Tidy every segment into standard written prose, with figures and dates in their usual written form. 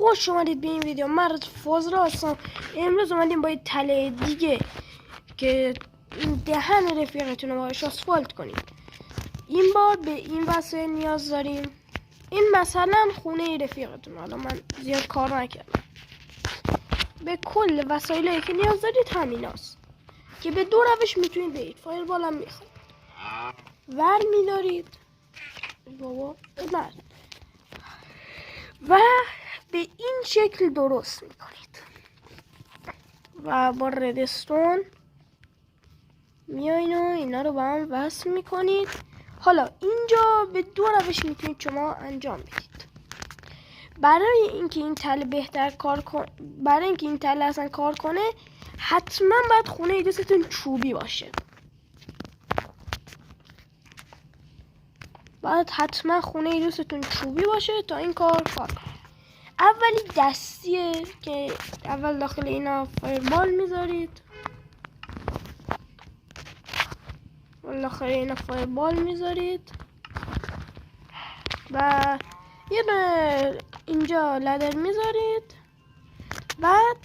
خوش اومدید به این ویدیو. من فازرا هستم. امروز اومدیم با یه تله دیگه که دهن رفیقتون رو باهاش آسفالت کنید. این بار به این وسایل نیاز داریم. این مثلا خونه رفیقتون، حالا من زیاد کار نکردم. به کل وسایلی که نیاز دارید همیناست که به دو روش میتونید برید. فایر بالم میخواد ور میدارید بابا بعد و به این شکل درست میکنید و با ردستون میاین و اینا رو با هم وصل میکنید. حالا اینجا به دو روش میتونید شما انجام بدید. برای اینکه این تله بهتر کار کنه، برای اینکه این تله اصلا کار کنه، حتما باید خونه دوستتون چوبی باشه. باید حتما خونه دوستتون چوبی باشه تا این کار کنه. اولی دستیه که اول داخل اینا فایربال میذارید. داخل اینا فایربال میذارید و یه اینجا لدر میذارید. بعد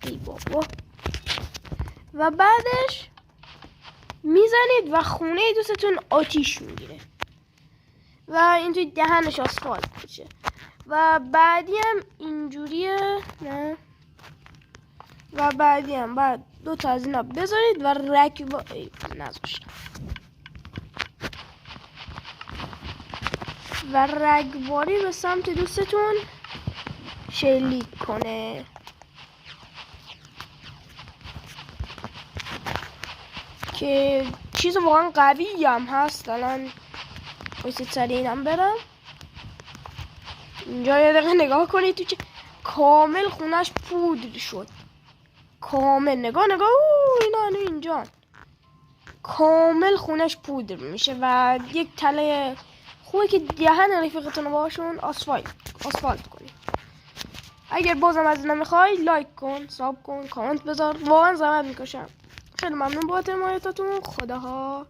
ای بابا و بعدش میزنید و خونه دوستتون آتیش میگیره و اینجوری دهنش آسفالت میشه. و بعدی هم اینجوریه، نه و بعدی هم بعد دو تا از اینا بذارید و رگباری به سمت دوستتون شلیک کنه که چیز واقعا قوی هم هست. الان بایستید سر اینم برم. اینجا یه دقیقه نگاه کنید تو چه کامل خونش پودر شد. کامل نگاه اینا اینجا کامل خونش پودر میشه و یک تله خوبه که دهن رفیقتون رو باشون آسفالت کنید. اگر بازم از اینا میخوای لایک کن، ساب کن، کامنت بذار. واقعا زحمت میکشم. خیلی ممنون بابت حمایتاتون. خداها.